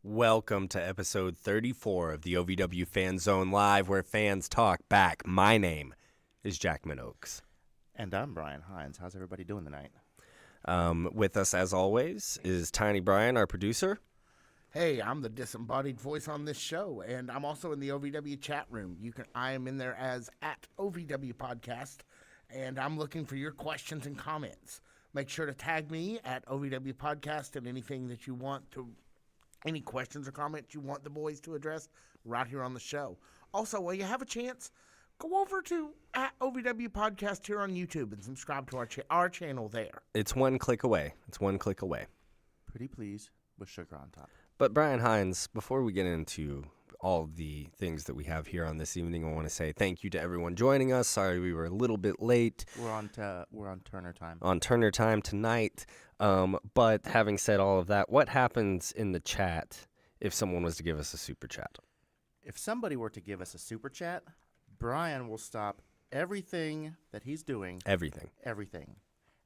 Welcome to episode 34 of the OVW Fan Zone Live, where fans talk back. My name is Jackman Oaks. And I'm Brian Hines. How's everybody doing tonight? With us, as always, is Tiny Brian, our producer. Hey, I'm the disembodied voice on this show, and I'm also in the OVW chat room. I am in there as at OVW Podcast, and I'm looking for your questions and comments. Make sure to tag me at OVW Podcast and anything that you want to. Any questions or comments you want the boys to address right here on the show. Also, while you have a chance, go over to at OVW Podcast here on YouTube and subscribe to our channel there. It's one click away. Pretty please with sugar on top. But Brian Hines, before we get into all the things that we have here on this evening, I want to say thank you to everyone joining us. Sorry we were a little bit late. We're on Turner time. On Turner time tonight. But having said all of that, what happens in the chat if someone was to give us a super chat? If somebody were to give us a super chat, Brian will stop everything that he's doing. Everything.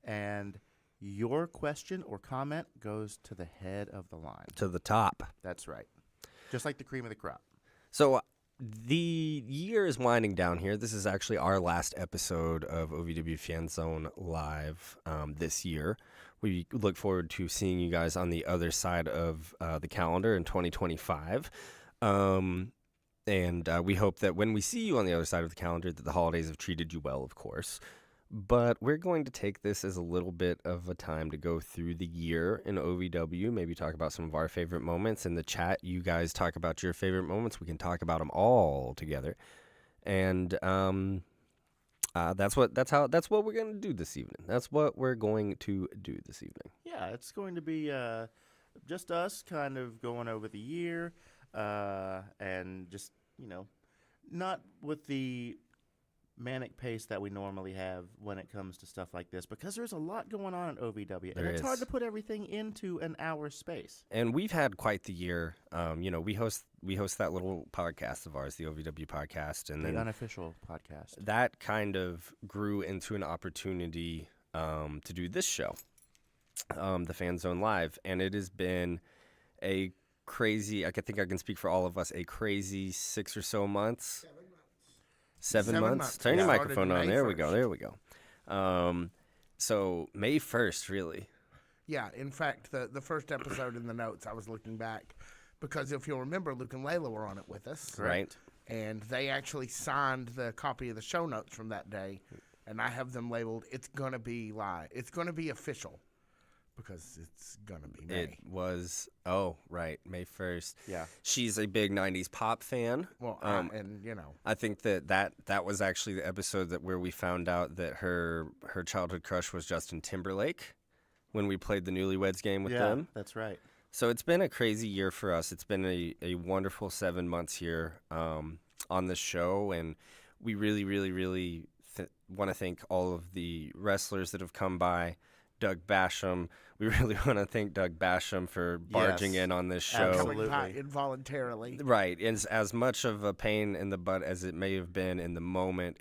And your question or comment goes to the head of the line. To the top. That's right. Just like the cream of the crop. So the year is winding down here. This is actually our last episode of OVW Fan Zone Live this year. We look forward to seeing you guys on the other side of the calendar in 2025. And we hope that when we see you on the other side of the calendar, that the holidays have treated you well, of course. But we're going to take this as a little bit of a time to go through the year in OVW, maybe talk about some of our favorite moments. In the chat, you guys talk about your favorite moments. We can talk about them all together. And that's what we're going to do this evening. Yeah, it's going to be just us kind of going over the year and just, not with the manic pace that we normally have when it comes to stuff like this, because there's a lot going on at OVW, and it's hard to put everything into an hour space. And we've had quite the year. We host that little podcast of ours, the OVW Podcast, and the then unofficial podcast. That kind of grew into an opportunity to do this show, the Fan Zone Live, and it has been a crazy. I think I can speak for all of us. A crazy 6 or so months. 7 months. Turn your microphone on. There we go. So May 1st, really. Yeah, in fact, the first episode in the notes, I was looking back, because if you'll remember, Luke and Layla were on it with us. Right. And they actually signed the copy of the show notes from that day, and I have them labeled, it's going to be live. It's going to be official, because it's going to be May. It was, May 1st. Yeah. She's a big 90s pop fan. Well, I think that was actually the episode where we found out that her childhood crush was Justin Timberlake when we played the Newlyweds game with them. Yeah, that's right. So it's been a crazy year for us. It's been a wonderful 7 months here on the show, and we really, really, really want to thank all of the wrestlers that have come by. Doug Basham. We really want to thank Doug Basham for barging in on this show. Coming by involuntarily. Right. And as much of a pain in the butt as it may have been in the moment,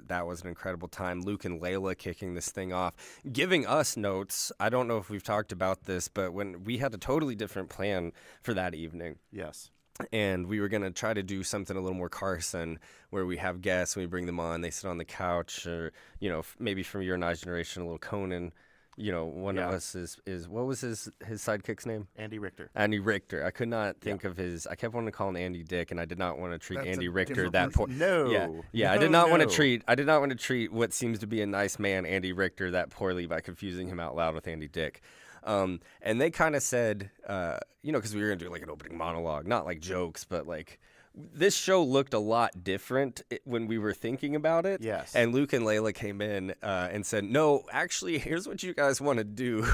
that was an incredible time. Luke and Layla kicking this thing off, giving us notes. I don't know if we've talked about this, but when we had a totally different plan for that evening. Yes. And we were going to try to do something a little more Carson, where we have guests, we bring them on, they sit on the couch, or, maybe from your and I's generation, a little Conan one of us is what was his sidekick's name? Andy Richter. Andy Richter. I could not think of his. I kept wanting to call him Andy Dick, and I did not want to treat That's Andy a Richter different that poor. person. No. Yeah. I did not want to treat. I did not want to treat what seems to be a nice man, Andy Richter, that poorly by confusing him out loud with Andy Dick. And they kind of said, because we were gonna do like an opening monologue, not like jokes, but like. This show looked a lot different when we were thinking about it. Yes. And Luke and Layla came in and said, no, actually, here's what you guys want to do.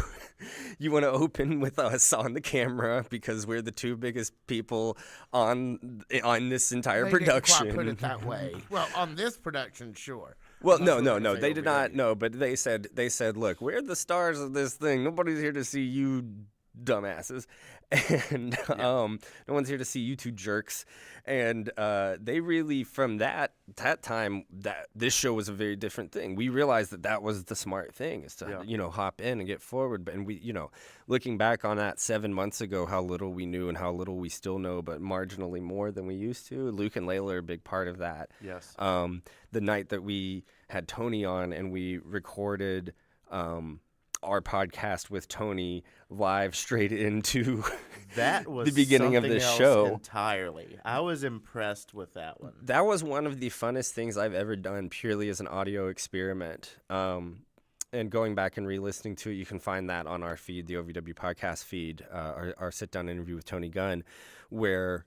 You want to open with us on the camera because we're the two biggest people on this entire production. Didn't quite put it that way. Well, on this production, sure. Well, That's what no. we're gonna say They over did here. not. No, but they said, look, we're the stars of this thing. Nobody's here to see you dumbasses. And no one's here to see you two jerks. And they really, from that time, that this show was a very different thing. We realized that was the smart thing, is to hop in and get forward. And we, looking back on that 7 months ago, how little we knew and how little we still know, but marginally more than we used to. Luke and Layla are a big part of that. Yes. The night that we had Tony on and we recorded our podcast with Tony live straight into That was the beginning of something this else show. Entirely. I was impressed with that one. That was one of the funnest things I've ever done purely as an audio experiment. And going back and re-listening to it, you can find that on our feed, the OVW Podcast feed, our sit-down interview with Tony Gunn, where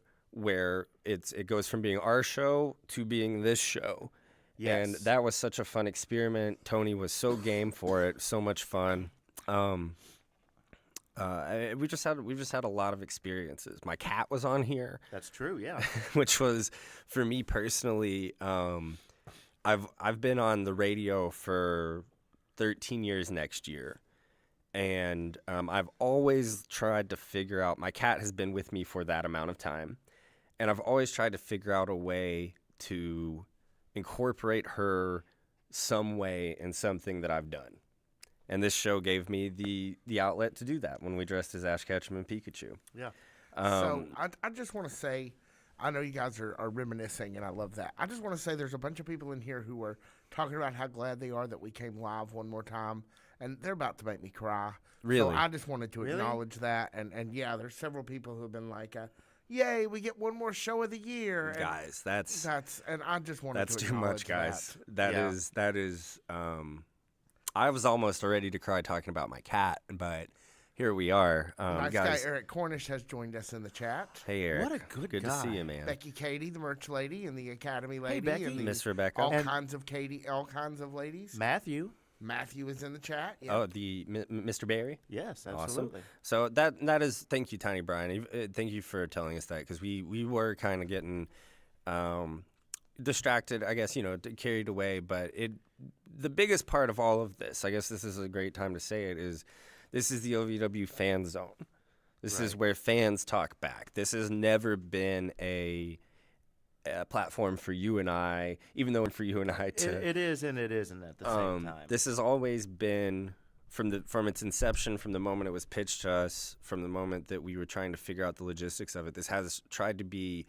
it goes from being our show to being this show. Yes. And that was such a fun experiment. Tony was so game for it, so much fun. We just had a lot of experiences. My cat was on here, That's true, yeah. which was, for me personally, I've been on the radio for 13 years next year. And I've always tried to figure out, my cat has been with me for that amount of time. And I've always tried to figure out a way to incorporate her some way in something that I've done. And this show gave me the outlet to do that when we dressed as Ash Ketchum and Pikachu. Yeah. So I just want to say, I know you guys are reminiscing, and I love that. I just want to say there's a bunch of people in here who are talking about how glad they are that we came live one more time, and they're about to make me cry. Really? So I just wanted to acknowledge that. And yeah, there's several people who have been like, yay, we get one more show of the year. And Guys, that's and I just wanted to too acknowledge much, guys. that. That is I was almost ready to cry talking about my cat, but here we are. Nice Guys, guy Eric Cornish has joined us in the chat. hey Eric. What a good to see guy. you, man. Becky Katie, the merch lady, and the academy lady. Becky. And the, Miss Rebecca. all And- kinds of Katie, all kinds of ladies. Matthew. Matthew is in the chat. Yeah. Oh, the Mr. Barry. Yes, Awesome. absolutely. So that is, thank you, Tiny Brian. Thank you for telling us that, because we were kind of getting distracted, I guess, carried away. But the biggest part of all of this, I guess this is a great time to say it, is this is the OVW Fan Zone. This is where fans talk back. This has never been a platform for you and I, even though for you and I to It is and it isn't at the same time. this has always been from its inception, from the moment it was pitched to us, from the moment that we were trying to figure out the logistics of it. This has tried to be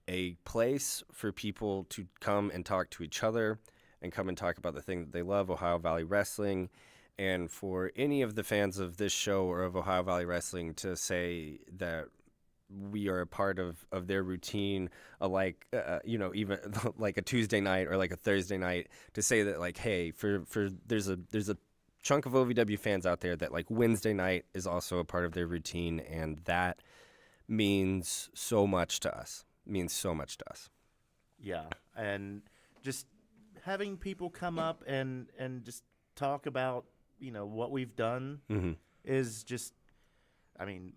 a place for people to come and talk to each other and come and talk about the thing that they love, Ohio Valley Wrestling. And for any of the fans of this show or of Ohio Valley Wrestling to say that we are a part of their routine, even like a Tuesday night or like a Thursday night, to say that, like, hey, there's a chunk of OVW fans out there that, like, Wednesday night is also a part of their routine, and that means so much to us. Yeah, and just having people come up and just talk about, what we've done is just,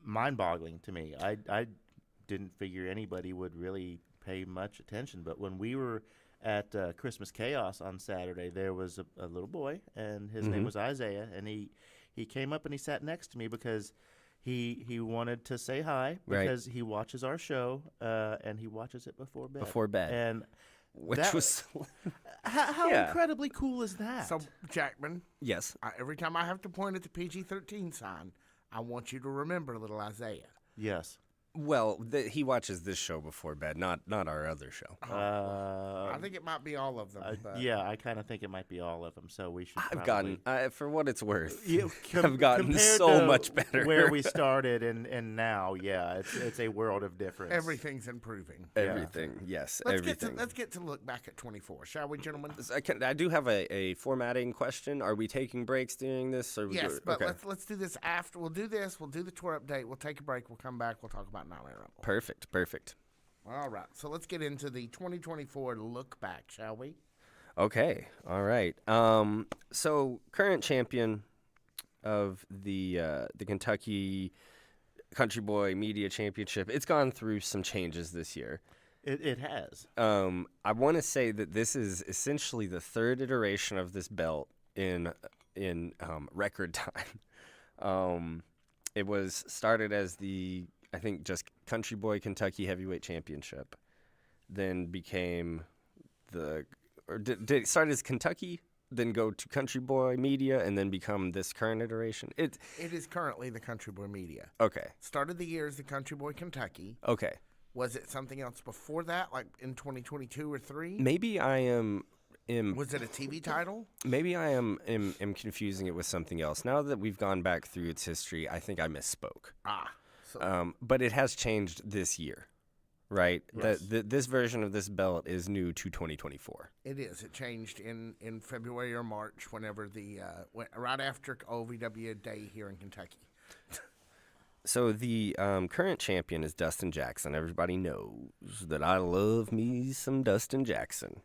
mind-boggling to me. I didn't figure anybody would really pay much attention, but when we were at Christmas Chaos on Saturday, there was a little boy, and his name was Isaiah, and he came up and he sat next to me because he wanted to say hi, because he watches our show, and he watches it before bed. And which was how incredibly cool is that? So, Jackman, yes. Every time I have to point at the PG-13 sign, I want you to remember little Isaiah. Yes. Well, he watches this show before bed, not our other show. I think it might be all of them. But Yeah, I kind of think it might be all of them. So we should. I've probably, gotten, for what it's worth, com- I've gotten compared so to much better. where we started and now, yeah, it's a world of difference. everything's improving. Everything, yes, Let's everything. let's get to look back at 24, shall we, gentlemen? I do have a formatting question. Are we taking breaks during this? Or Yes, but okay. let's do this after. We'll do this. We'll do the tour update. We'll take a break. We'll come back. We'll talk about Nightmare Rumble. Perfect. All right. So let's get into the 2024 look back, shall we? Okay, all right. So current champion of the Kentucky Country Boy Media Championship. It's gone through some changes this year. It has. I want to say that this is essentially the third iteration of this belt in record time. It was started as I think just Country Boy Kentucky Heavyweight Championship, then became did it start as Kentucky, then go to Country Boy Media, and then become this current iteration? It is currently the Country Boy Media. Okay. Started the year as the Country Boy Kentucky. Okay. Was it something else before that, like in 2022 or 3? Maybe I am. Was it a TV title? Maybe I am confusing it with something else. Now that we've gone back through its history, I think I misspoke. So. But it has changed this year, right? Yes. This version of this belt is new to 2024. It is. It changed in February or March, whenever right after OVW Day here in Kentucky. So the current champion is Dustin Jackson. Everybody knows that I love me some Dustin Jackson.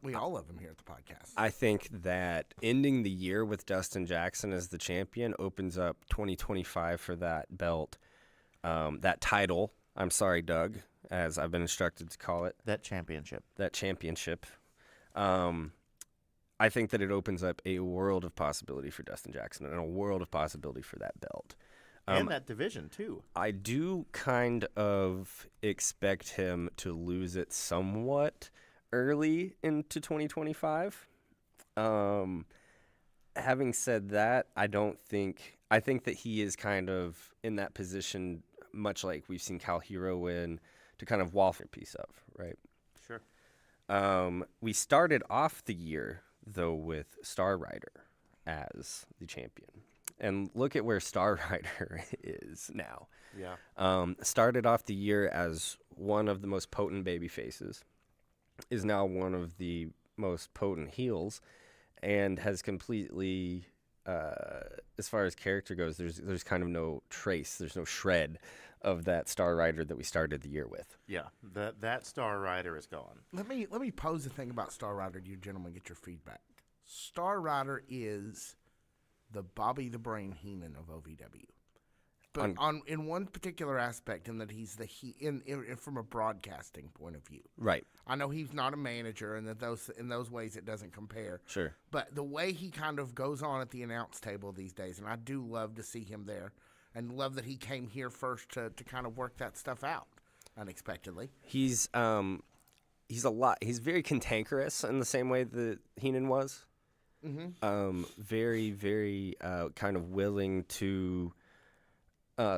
We all love him here at the podcast. I think that ending the year with Dustin Jackson as the champion opens up 2025 for that belt, that title. I'm sorry, Doug, as I've been instructed to call it. That championship. I think that it opens up a world of possibility for Dustin Jackson and a world of possibility for that belt. And that division, too. I do kind of expect him to lose it somewhat early into 2025. Having said that, I think that he is kind of in that position, much like we've seen Cal Hero in, to kind of wall a piece of, right? Sure. We started off the year, though, with Star Rider as the champion. And look at where Star Rider is now. Yeah. Started off the year as one of the most potent baby faces, is now one of the most potent heels, and has completely, as far as character goes, there's kind of no trace, there's no shred of that Star Rider that we started the year with. Yeah. That Star Rider is gone. Let me pose a thing about Star Rider to you gentlemen, get your feedback. Star Rider is the Bobby the Brain Heenan of OVW. But in one particular aspect, in that he's from a broadcasting point of view. Right. I know he's not a manager, and that in those ways it doesn't compare. Sure. But the way he kind of goes on at the announce table these days, and I do love to see him there, and love that he came here first to kind of work that stuff out unexpectedly. He's he's very cantankerous in the same way that Heenan was. Mm-hmm. Very, very kind of willing to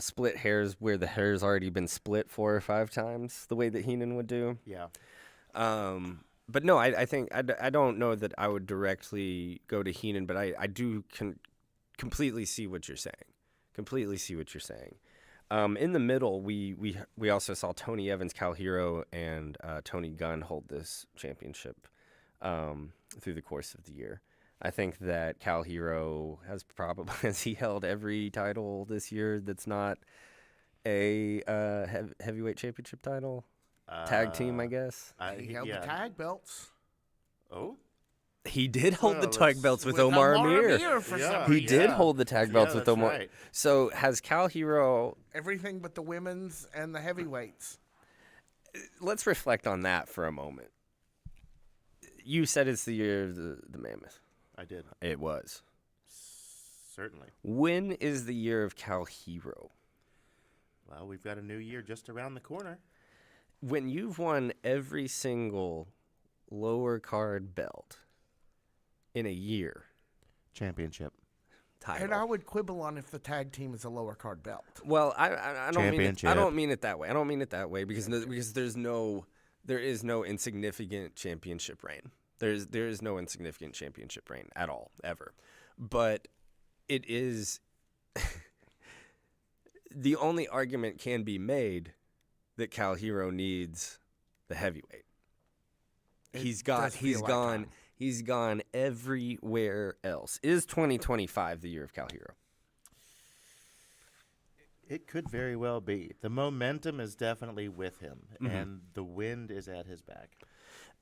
split hairs where the hair's already been split 4 or 5 times, the way that Heenan would do. Yeah. But no, I think I don't know that I would directly go to Heenan, but I do completely see what you're saying. In the middle, we also saw Tony Evans, Cal Hero, and Tony Gunn hold this championship through the course of the year. I think that Cal Hero has he held every title this year that's not a heavyweight championship title? Tag team, I guess. He held the tag belts. Oh? He did hold the Well, tag belts with Omar Amir. For Yeah. some He reason. did hold the tag belts with that's Omar. right. So has Cal Hero? Everything but the women's and the heavyweights. Let's reflect on that for a moment. You said it's the year of the Mammoth. I did. It was. Certainly. When is the year of Cal Hero? Well, we've got a new year just around the corner. When you've won every single lower card belt in a year. Championship. title. And I would quibble on if the tag team is a lower card belt. Well, I don't mean it. I Championship. don't mean it that way. I don't mean it that way because there is no insignificant championship reign. There is no insignificant championship reign at all ever, but it is. The only argument can be made that Cal Hero needs the heavyweight. He's gone everywhere else. Is 2025 the year of Cal Hero? It could very well be. The momentum is definitely with him, Mm-hmm. and the wind is at his back.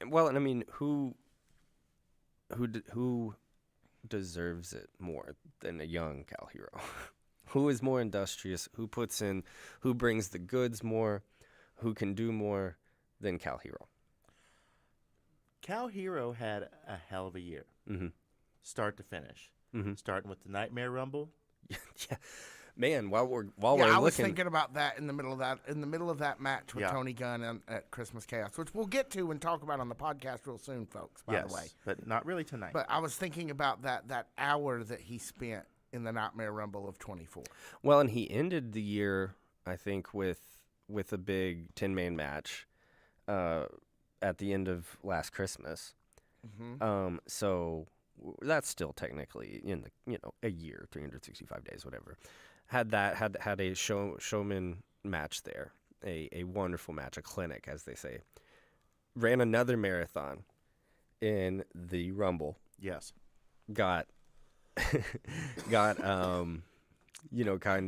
Well, and I mean, who deserves it more than a young Cal Hero? Who is more industrious? Who brings the goods more? Who can do more than Cal Hero? Cal Hero had a hell of a year, start to finish. Starting with the Nightmare Rumble. Yeah, man. While we're I was looking, thinking about that in the middle of that match with Tony Gunn at Christmas Chaos, which we'll get to and talk about on the podcast real soon, folks. By the way, but not really tonight. But I was thinking about that hour that he spent in the Nightmare Rumble of 24. well, and he ended the year, I think, with a big 10-man match at the end of last Christmas. So that's still technically in the a year, 365 days, whatever. Had a showman match there, a wonderful match, a clinic, as they say. Ran another marathon in the Rumble. Yes. Got kind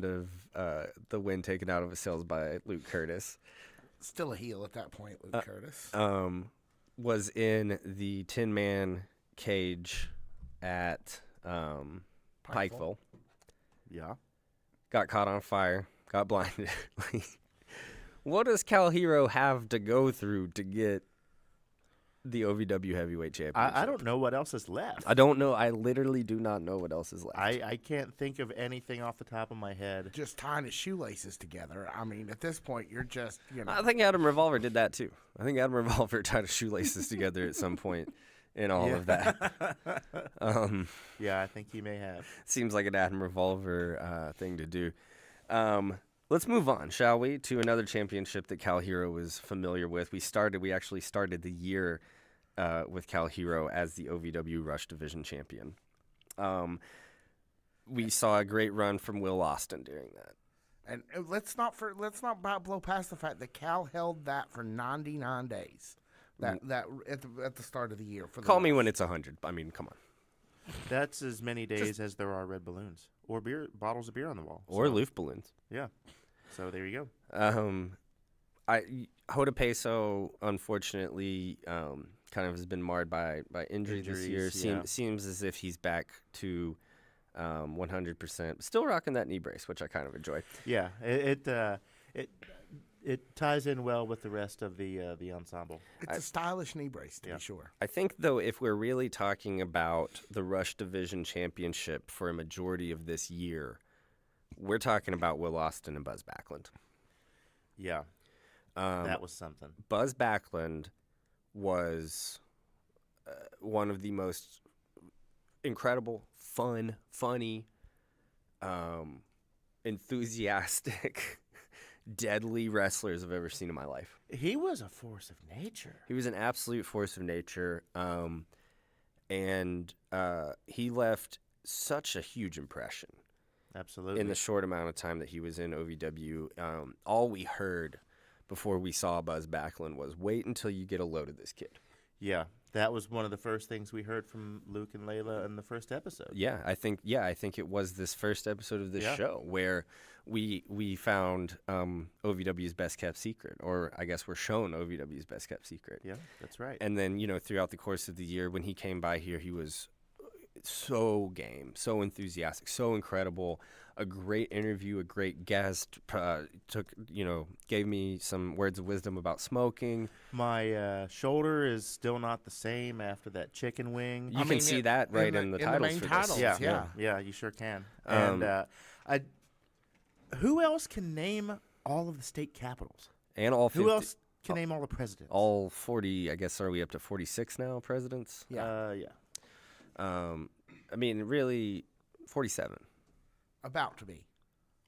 of the wind taken out of his sails by Luke Curtis. Still a heel at that point, Luke Curtis. Was in the 10-man cage at Pikeville. Yeah. Got caught on fire. Got blinded. What does Cal Hero have to go through to get the OVW Heavyweight Championship? I don't know what else is left. I don't know. I literally do not know what else is left. I can't think of anything off the top of my head. Just tying his shoelaces together. I mean, at this point, you're just, I think Adam Revolver did that too. I think Adam Revolver tied his shoelaces together at some point in all of that. Yeah, I think he may have. Seems like an Adam Revolver thing to do. Let's move on, shall we, to another championship that Cal Hero was familiar with. We actually started the year with Cal Hero as the OVW Rush Division champion. We saw a great run from Will Austin during that. And let's not blow past the fact that Cal held that for 99 days. That at the start of the year. Call me when it's 100. I mean, come on. That's as many days as there are red balloons or bottles of beer on the wall. Or Loof balloons. Yeah. So there you go. Hoda Peso, unfortunately, kind of has been marred by injury this year. Seems as if he's back to 100%. Still rocking that knee brace, which I kind of enjoy. Yeah, it ties in well with the rest of the ensemble. It's a stylish knee brace, to be sure. I think, though, if we're really talking about the Rush Division Championship for a majority of this year, we're talking about Will Austin and Buzz Backlund. Yeah, that was something. Buzz Backlund was one of the most incredible, funny, enthusiastic, deadly wrestlers I've ever seen in my life. He was a force of nature. He was an absolute force of nature, and he left such a huge impression. Absolutely. In the short amount of time that he was in OVW. All we heard before we saw Buzz Backlund was, wait until you get a load of this kid. Yeah, that was one of the first things we heard from Luke and Layla in the first episode. I think it was this first episode of this show where we found OVW's best kept secret, or I guess we're shown OVW's best kept secret. Yeah, that's right. And then, throughout the course of the year, when he came by here, he was so game, so enthusiastic, so incredible. A great interview, a great guest. Gave me some words of wisdom about smoking. My shoulder is still not the same after that chicken wing. You can see that right in the titles main for titles. this. Yeah, you sure can. And who else can name all of the state capitals? And all 50, who else can name all the presidents? All 40. I guess, are we up to 46 now? Presidents. Yeah. I mean, really, 47. About to be.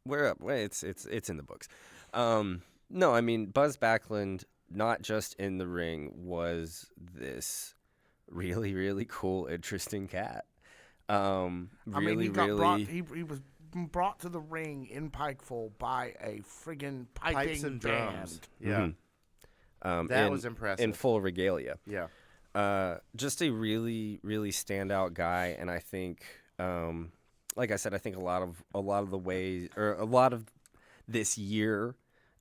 We're up. It's in the books. No, I mean Buzz Backlund, not just in the ring, was this really, really cool, interesting cat. He was brought to the ring in Pikeville by a friggin' piping Pipes and drums. band. Yeah. That was impressive. In full regalia. Yeah. Just a really, really standout guy, and I think, like I said, I think a lot of the ways, or a lot of this year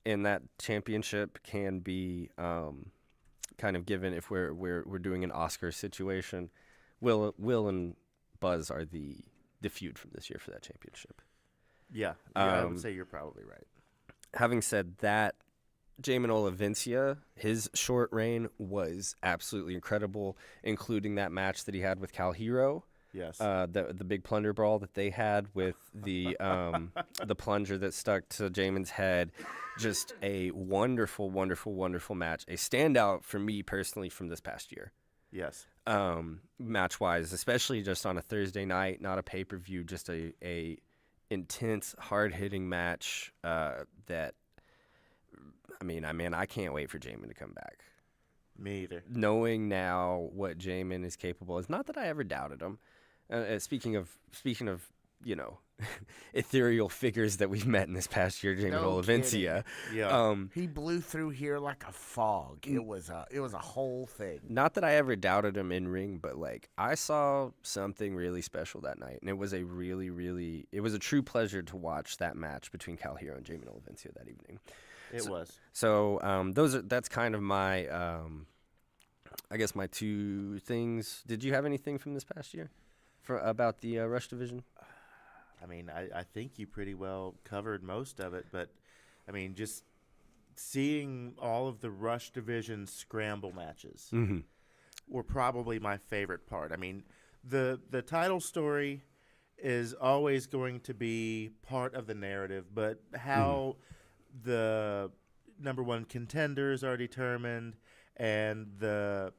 in that championship can be kind of given if we're doing an Oscar situation. Will and Buzz are the feud from this year for that championship. Yeah, I would say you're probably right. Having said that, Jamin Olivencia, his short reign was absolutely incredible, including that match that he had with Cal Hero. Yes. The big plunger brawl that they had with the the plunger that stuck to Jamin's head. Just a wonderful, wonderful, wonderful match. A standout for me personally from this past year. Yes. Match-wise, especially just on a Thursday night, not a pay-per-view, just a intense, hard-hitting match that, I can't wait for Jamin to come back. Me either. Knowing now what Jamin is capable of, not that I ever doubted him. Speaking of, ethereal figures that we've met in this past year, Jamin Olivencia. Yeah. He blew through here like a fog. It was a whole thing. Not that I ever doubted him in ring, but I saw something really special that night, and it was a true pleasure to watch that match between Cal Hero and Jamin Olivencia that evening. It was. So that's kind of my, I guess my two things. Did you have anything from this past year about the Rush division? I think you pretty well covered most of it, but, just seeing all of the Rush division scramble matches were probably my favorite part. The title story is always going to be part of the narrative, but how the number one contenders are determined and the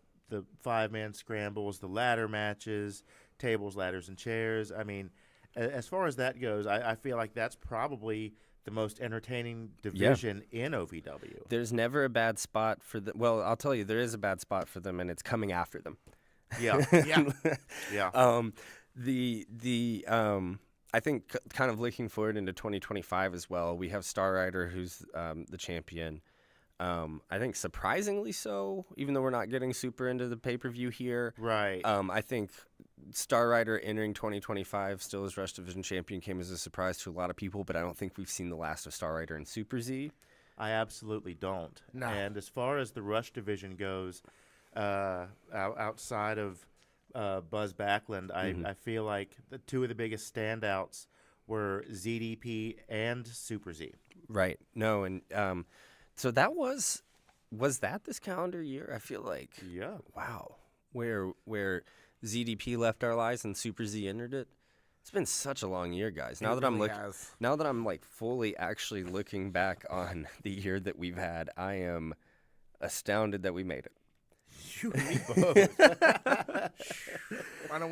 five-man scrambles, the ladder matches, tables, ladders, and chairs. As far as that goes, I feel like that's probably the most entertaining division in OVW. There's never a bad spot for them. Well, I'll tell you, there is a bad spot for them, and it's coming after them. Yeah, yeah. I think kind of looking forward into 2025 as well, we have Star Rider, who's the champion. I think surprisingly so, even though we're not getting super into the pay-per-view here. Right. I think Star Rider entering 2025 still as Rush Division champion came as a surprise to a lot of people, but I don't think we've seen the last of Star Rider and Super Z. I absolutely don't. No. And as far as the Rush Division goes, outside of Buzz Backlund, I feel like the two of the biggest standouts were ZDP and Super Z. Right. No, and so that was that this calendar year? I feel like, yeah. Wow, where ZDP left our lives and Super Z entered it. It's been such a long year, guys. Now that I'm fully actually looking back on the year that we've had, I am astounded that we made it. You and me both. Why don't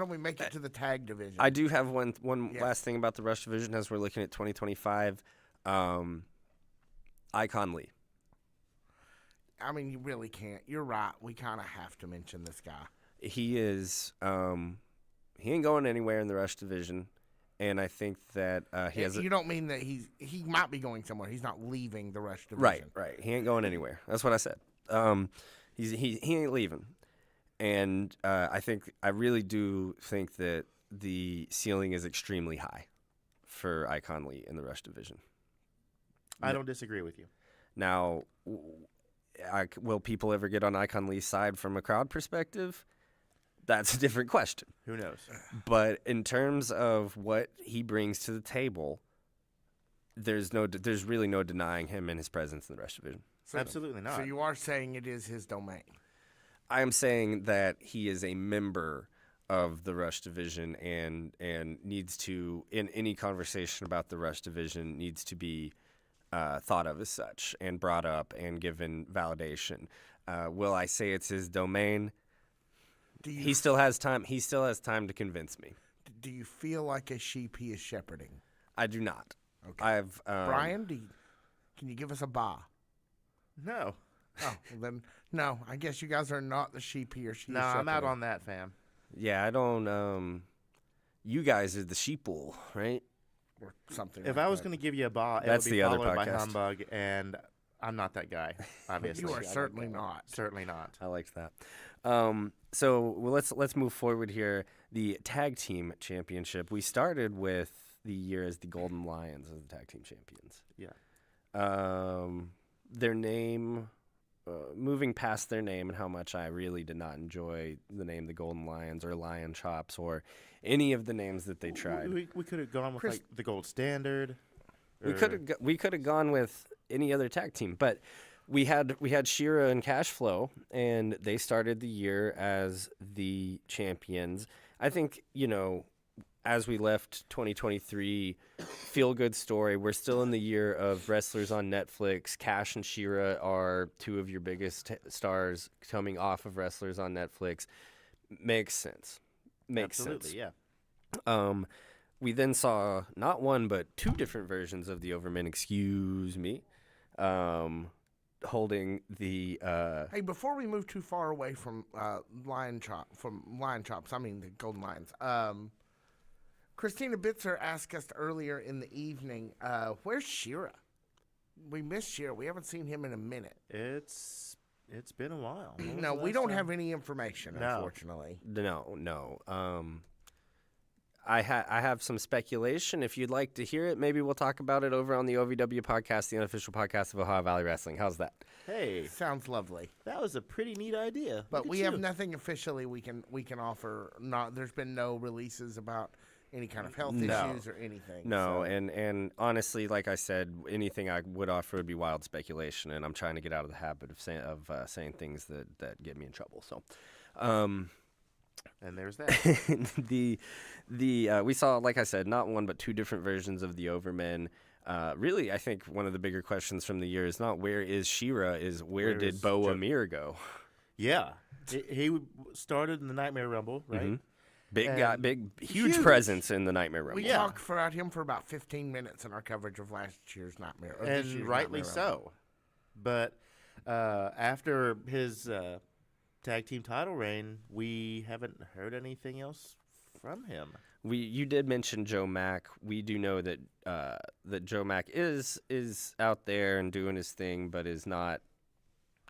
we make it to the tag division? I do have one last thing about the Rush division as we're looking at 2025. Icon Lee. You really can't. You're right. We kind of have to mention this guy. He is. He ain't going anywhere in the Rush division, and I think that he has. You don't mean that he might be going somewhere. He's not leaving the Rush division. Right. He ain't going anywhere. That's what I said. He ain't leaving, and I really do think that the ceiling is extremely high for Icon Lee in the Rush division. I don't disagree with you. Now, will people ever get on Icon Lee's side from a crowd perspective? That's a different question. Who knows? But in terms of what he brings to the table, there's really no denying him and his presence in the Rush division. So, absolutely not. So you are saying it is his domain? I am saying that he is a member of the Rush division and needs to, in any conversation about the Rush division, needs to be thought of as such and brought up and given validation. Will I say it's his domain? He still has time. He still has time to convince me. Do you feel like a sheep he is shepherding? I do not. Okay. I've Brian, can you give us a ba? No. Oh, well then, no. I guess you guys are not the sheep he or she No, is I'm out shepherding. on that, fam. Yeah, I don't. You guys are the sheeple, right? Or something If like I was that. going to give you a ba, it That's would be the other followed by podcast. humbug, and I'm not that guy, obviously. You are certainly not. Certainly not. I liked that. Let's move forward here. The tag team championship. We started with the year as the Golden Lions as the tag team champions. Yeah. Their name, moving past their name and how much I really did not enjoy the name the Golden Lions or Lion Chops or any of the names that they tried. We could have gone with like the gold standard. We could have gone with any other tag team, but we had Shira and Cashflow, and they started the year as the champions. I think, as we left 2023, feel good story. We're still in the year of wrestlers on Netflix. Cash and Shira are two of your biggest stars coming off of wrestlers on Netflix. Makes sense. Absolutely, yeah. We then saw not one but two different versions of the Overmen. Excuse me. Holding the Hey, before we move too far away from Lion Chops, I mean the Golden Lions. Christina Bitzer asked us earlier in the evening, where's Shira? We missed Shira. We haven't seen him in a minute. It's been a while. When was No, the we last don't time? have any information, No. unfortunately. no. I have some speculation. If you'd like to hear it, maybe we'll talk about it over on the OVW Podcast, the unofficial podcast of Ohio Valley Wrestling. How's that? Hey, Sounds lovely. that was a pretty neat idea. But Look at we have you. nothing officially we can offer. There's been no releases about any kind of health No. issues or anything. No, so. and honestly, like I said, anything I would offer would be wild speculation, and I'm trying to get out of the habit of saying things that get me in trouble. So, And there's that. we saw, like I said, not one but two different versions of the Overmen. Really, I think one of the bigger questions from the year is not where is Shira, is where did is Bo Joe? Amir go? Yeah. He started in the Nightmare Rumble, right? Mhm. Big And guy, huge huge. presence in the Nightmare Rumble. We Yeah. talked about him for about 15 minutes in our coverage of last year's Nightmare. Or this And year's rightly Nightmare Rumble. so. But after his tag team title reign, we haven't heard anything else from him. You did mention Joe Mack. We do know that that Joe Mack is out there and doing his thing, but is not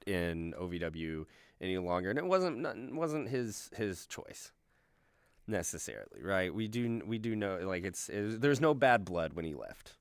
in OVW any longer, and it wasn't his choice necessarily, right? We do know, like, there's no bad blood when he left,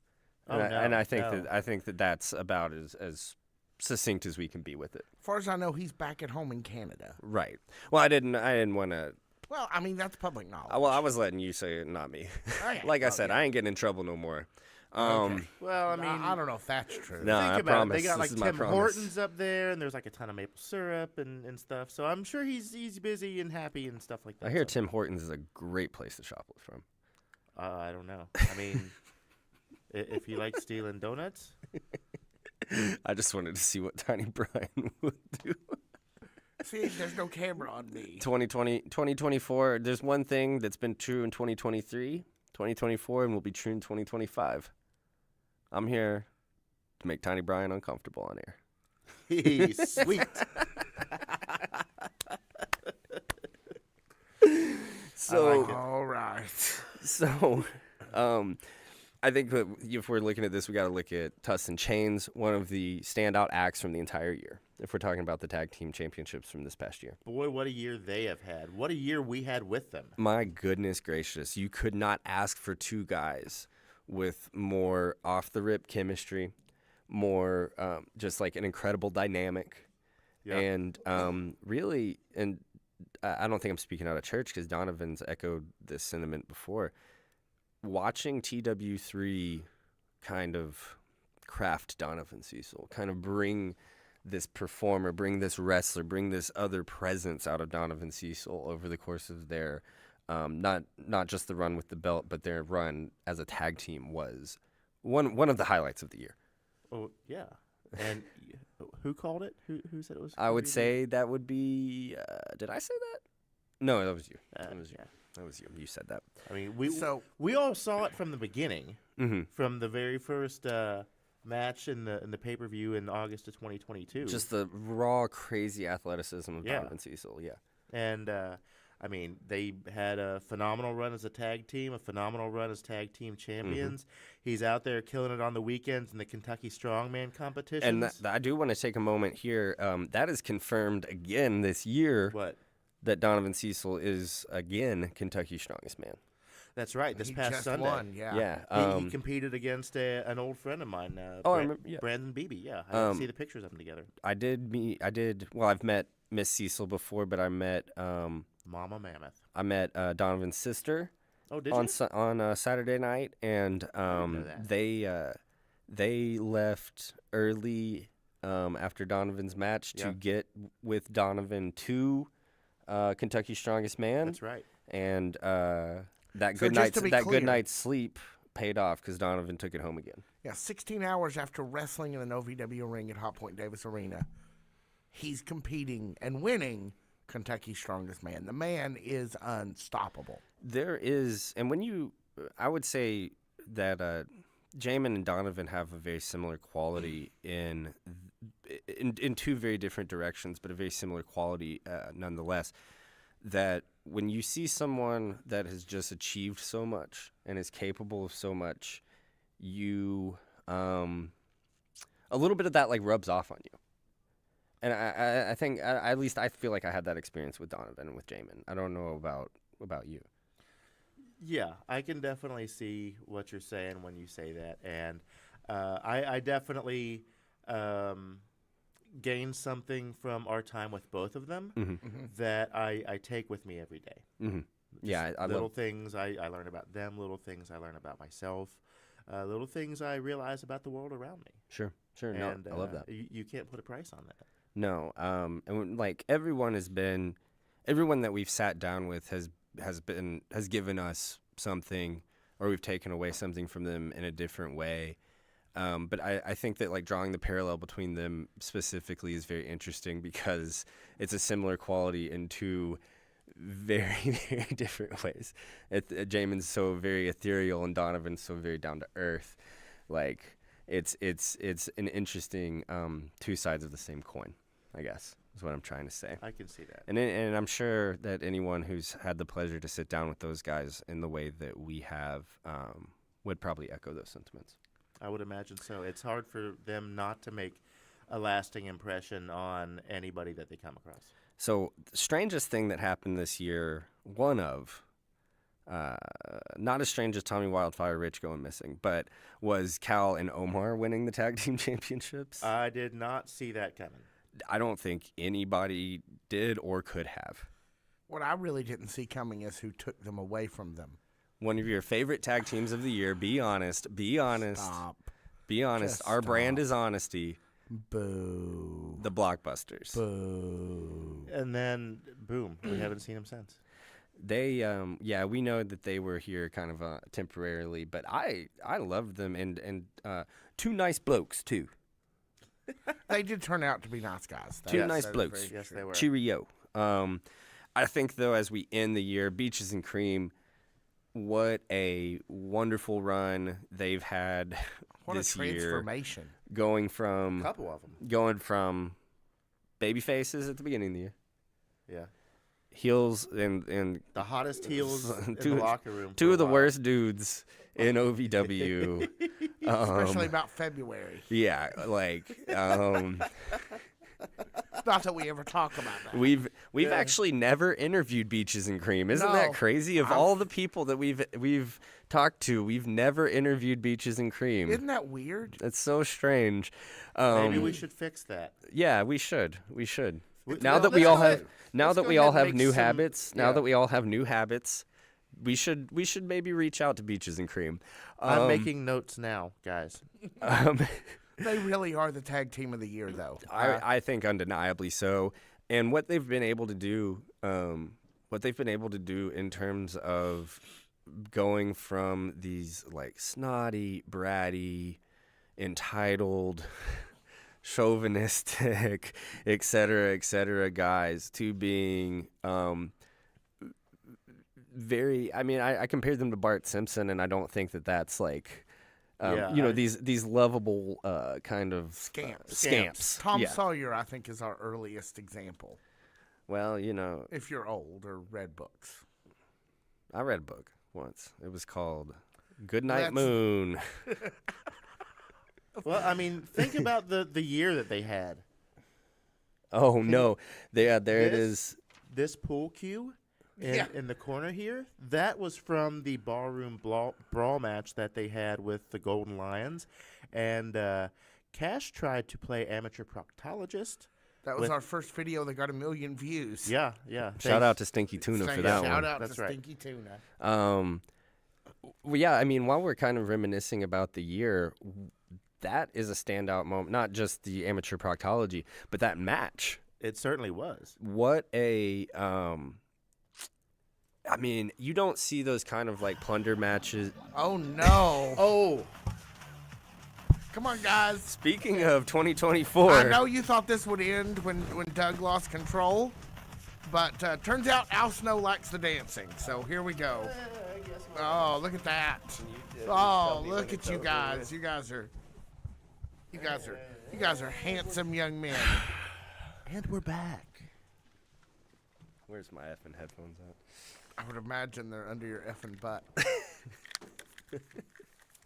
Oh, and I think no. that that's about as succinct as we can be with it. As far as I know, he's back at home in Canada. Right. Well, I didn't want to. Well, I mean, that's public knowledge. Well, I was letting you say it, not me. Okay. Like I Oh, said, yeah. I ain't getting in trouble no more. Okay. Well, I mean, I don't know if that's true. No, think I about promise. it. They got This like is my Tim promise. Hortons up there, and there's like a ton of maple syrup and stuff. So I'm sure he's busy and happy and stuff like that. I hear so, Tim Hortons is a great place to shoplift from. I don't know. I mean, if you like stealing donuts, I just wanted to see what Tiny Brian would do. See, there's no camera on me. 2024, there's one thing that's been true in 2023, 2024, and will be true in 2025. I'm here to make Tiny Brian uncomfortable on air. sweet. So, like it. All right. So, I think that if we're looking at this, we got to look at Tustin Chains, one of the standout acts from the entire year. If we're talking about the tag team championships from this past year, Boy, what a year they have had. What a year we had with them. my goodness gracious, you could not ask for two guys with more off the rip chemistry, more just like an incredible dynamic, Yeah. and really, and I don't think I'm speaking out of church because Donovan's echoed this sentiment before. Watching TW3 kind of craft Donovan Cecil, kind of bring this performer, bring this wrestler, bring this other presence out of Donovan Cecil over the course of their not just the run with the belt, but their run as a tag team was one of the highlights of the year. Oh, yeah. And who called it? Who said it was? I would say that would be. Did I say that? No, that was you. That was you. Yeah. That was you. You said that. I mean, So- we all saw it from the beginning, Mm-hmm. from the very first match in the pay-per-view in August of 2022. Just the raw, crazy athleticism of Yeah. Donovan Cecil. Yeah. And I mean, they had a phenomenal run as a tag team, a phenomenal run as tag team champions. He's out there killing it on the weekends in the Kentucky Strongman competitions. And I do want to take a moment here. That is confirmed again this year what? that Donovan Cecil is again Kentucky's strongest man. That's right. This he past just Sunday, won, yeah. Yeah. he competed against an old friend of mine. I remember, yeah. Brandon Beebe. Yeah, I didn't see the pictures of them together. Well, I've met Miss Cecil before, but I met Mama Mammoth. Donovan's sister Oh, did on you? on Saturday night, and know that. they left early after Donovan's match Yeah. to get with Donovan to Kentucky's Strongest Man. That's right. And that So good just to night's be that clear- good night's sleep paid off because Donovan took it home again. Yeah, 16 hours after wrestling in an OVW ring at Hot Point Davis Arena, he's competing and winning Kentucky's Strongest Man. The man is unstoppable. There is, and I would say that Jamin and Donovan have a very similar quality in two very different directions, but a very similar quality nonetheless. That when you see someone that has just achieved so much and is capable of so much, you a little bit of that like rubs off on you. And I think at least I feel like I had that experience with Donovan and with Jamin. I don't know about you. Yeah, I can definitely see what you're saying when you say that, and I definitely gained something from our time with both of them that I take with me every day. Mm-hmm. Yeah, I little love. things I learn about them, little things I learn about myself, little things I realize about the world around me. Sure. And No, I love that. You can't put a price on that. No, and like everyone that we've sat down with has given us something, or we've taken away something from them in a different way. But I think that like drawing the parallel between them specifically is very interesting because it's a similar quality in two very, very different ways. Jamin's so very ethereal and Donovan's so very down to earth. Like it's an interesting two sides of the same coin, I guess, is what I'm trying to say. I can see that. And I'm sure that anyone who's had the pleasure to sit down with those guys in the way that we have would probably echo those sentiments. I would imagine so. It's hard for them not to make a lasting impression on anybody that they come across. So the strangest thing that happened this year, not as strange as Tommy Wildfire Rich going missing, but was Cal and Omar winning the tag team championships. I did not see that coming. I don't think anybody did or could have. What I really didn't see coming is who took them away from them. One of your favorite tag teams of the year. Be honest. Be honest. Stop. Be honest. Just Our stop. brand is honesty. Boo. The Blockbusters. Boo. And then, boom, we haven't seen him since. They, we know that they were here kind of temporarily, but I loved them and two nice blokes too. They did turn out to be nice guys. Two That- nice that is blokes. very Yes, true. they were. Cheerio. I think though, as we end the year, Beaches and Cream, what a wonderful run they've had What a this year. transformation. Going A from couple of them. baby faces at the beginning of the year, Yeah. heels and The hottest heels in Two- the locker room. two for of a the while. worst dudes in OVW. Especially about February. Yeah, like Not that we ever talk about that. we've actually never interviewed Beaches and Cream. Isn't that No. crazy? Of all the people that we've talked to, we've never interviewed Beaches and Cream. Isn't that weird? It's so strange. Maybe we should fix that. Yeah, we should. We should. We- Now well, that we let's all go have ahead- now let's that go we ahead all and have make new some- habits, now yeah. that we all have new habits, we should maybe reach out to Beaches and Cream. I'm making notes now, guys. They really are the tag team of the year, though. I think undeniably so. And what they've been able to do, in terms of going from these like snotty, bratty, entitled, chauvinistic, et cetera, guys to being very. I mean, I compared them to Bart Simpson, and I don't think that that's like, these lovable kind of scamps. Tom Sawyer, I think, is our earliest example. Well, if you're old or read books. I read a book once. It was called Goodnight Moon. Well, I mean, think about the year that they had. Oh, no. There it is. This pool cue in the corner here, that was from the ballroom brawl match that they had with the Golden Lions. And Cash tried to play amateur proctologist. That was our first video that got 1 million views. Yeah. Shout out to Stinky Tuna for that one. Shout out That's to right. Stinky Tuna. Well, yeah, I mean, while we're kind of reminiscing about the year, that is a standout moment. Not just the amateur proctology, but that match. It certainly was. What a I mean, you don't see those kind of like plunder matches. Oh, no. Oh. Come on, guys. Speaking of 2024. I know you thought this would end when Doug lost control, but turns out Al Snow likes the dancing. So here we go. Oh, look at that. Oh, look at you guys. You guys are handsome young men. And we're back. Where's my effing headphones at? I would imagine they're under your effing butt.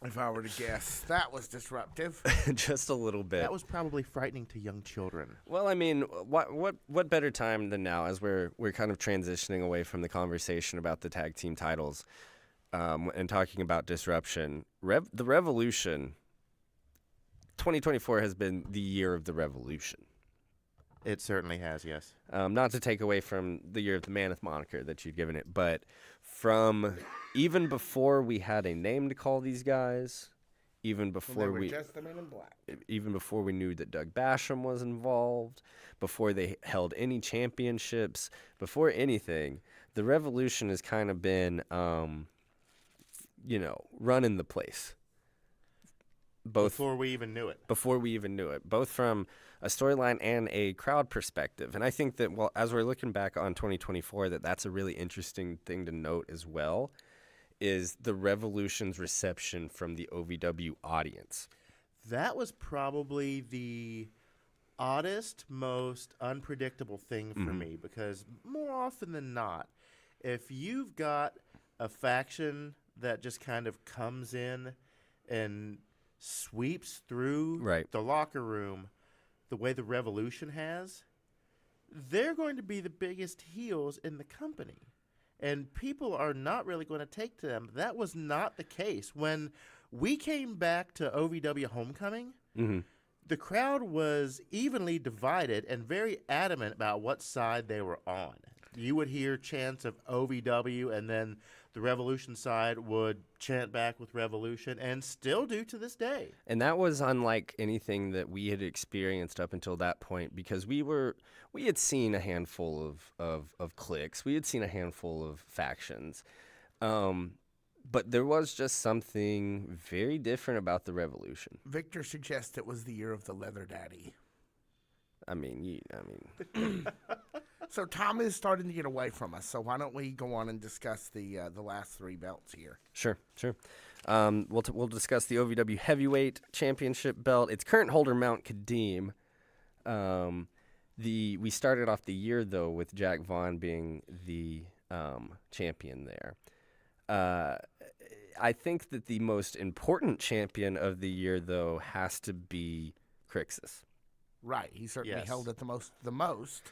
If I were to guess. That was disruptive. Just a little bit. That was probably frightening to young children. Well, I mean, what better time than now as we're kind of transitioning away from the conversation about the tag team titles and talking about disruption. The Revolution, 2024 has been the year of the Revolution. It certainly has, yes. Not to take away from the year of the Mammoth moniker that you've given it, but from even before we had a name to call these guys, even before just the Men in Black. Even before we knew that Doug Basham was involved, before they held any championships, before anything, the Revolution has kind of been, running the place. Before we even knew it. Both from a storyline and a crowd perspective. And I think that, well, as we're looking back on 2024, that's a really interesting thing to note as well, is the Revolution's reception from the OVW audience. That was probably the oddest, most unpredictable thing for me, because more often than not, if you've got a faction that just kind of comes in and sweeps through the locker room the way the Revolution has, they're going to be the biggest heels in the company. And people are not really going to take to them. That was not the case. When we came back to OVW Homecoming, the crowd was evenly divided and very adamant about what side they were on. You would hear chants of OVW, and then the Revolution side would chant back with Revolution, and still do to this day. And that was unlike anything that we had experienced up until that point, because we had seen a handful of cliques. We had seen a handful of factions. But there was just something very different about the Revolution. Victor suggests it was the year of the Leather Daddy. So Tom is starting to get away from us, so why don't we go on and discuss the last three belts here? Sure. We'll discuss the OVW Heavyweight Championship belt. Its current holder, Mount Kadeem. We started off the year, though, with Jack Vaughn being the champion there. I think that the most important champion of the year, though, has to be Crixus. Right, he certainly held it the most.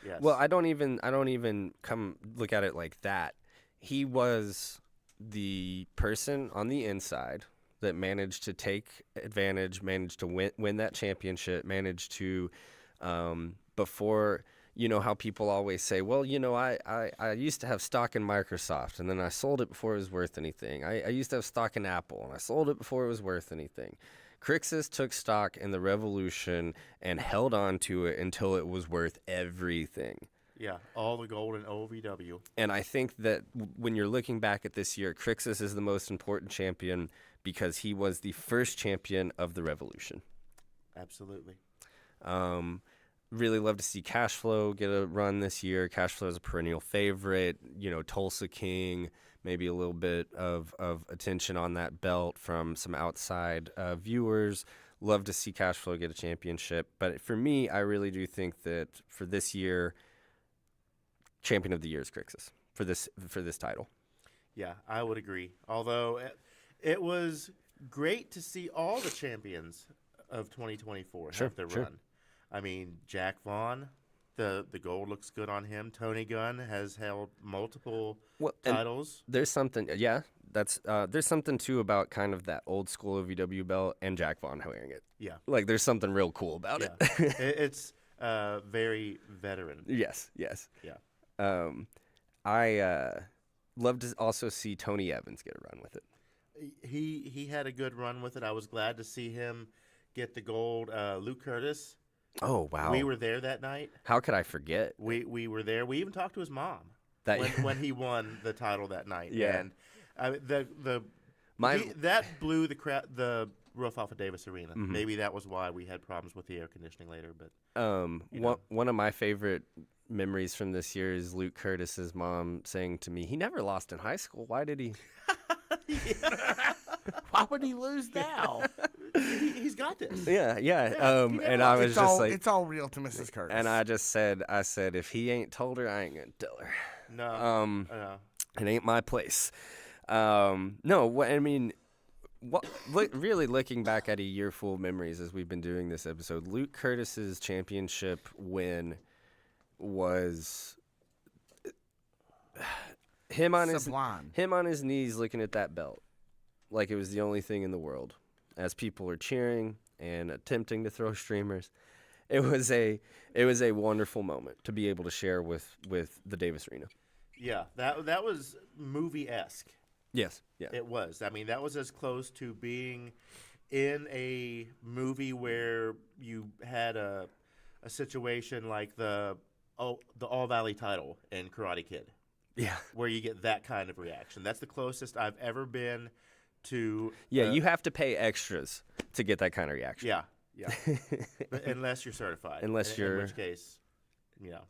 Yes. Well, I don't even come look at it like that. He was the person on the inside that managed to take advantage, managed to win that championship, managed to before, how people always say, well, I used to have stock in Microsoft, and then I sold it before it was worth anything. I used to have stock in Apple, and I sold it before it was worth anything. Crixus took stock in the Revolution and held on to it until it was worth everything. Yeah, all the gold in OVW. And I think that when you're looking back at this year, Crixus is the most important champion because he was the first champion of the Revolution. Absolutely. Really love to see Cashflow get a run this year. Cashflow is a perennial favorite. Tulsa King, maybe a little bit of attention on that belt from some outside viewers. Love to see Cashflow get a championship. But for me, I really do think that for this year, champion of the year is Crixus for this title. Yeah, I would agree. Although it was great to see all the champions of 2024 have their run. I mean, Jack Vaughn, the gold looks good on him. Tony Gunn has held multiple titles. There's something, there's something too about kind of that old school OVW belt and Jack Vaughn wearing it. Yeah, like there's something real cool about it. It's very veteran. Yes. Yeah. I love to also see Tony Evans get a run with it. He had a good run with it. I was glad to see him get the gold. Luke Curtis. Oh wow! We were there that night. How could I forget? We were there. We even talked to his mom when he won the title that night. Yeah. And that blew the roof off of Davis Arena. Mm-hmm. Maybe that was why we had problems with the air conditioning later. But one of my favorite memories from this year is Luke Curtis's mom saying to me, "He never lost in high school. Why did he?" Why would he lose now? He's got this. Yeah. And I was just like, it's all real to Mrs. Curtis. And I said, if he ain't told her, I ain't gonna tell her. No. It ain't my place. Really looking back at a year full of memories as we've been doing this episode, Luke Curtis's championship win was him on his knees looking at that belt like it was the only thing in the world as people are cheering and attempting to throw streamers. It was a wonderful moment to be able to share with the Davis Arena. Yeah, that was movie-esque. Yes, yeah. It was. I mean, that was as close to being in a movie where you had a situation like the All Valley title in Karate Kid. Yeah. Where you get that kind of reaction. That's the closest I've ever been to. Yeah, you have to pay extras to get that kind of reaction. Yeah. But unless you're certified. In which case,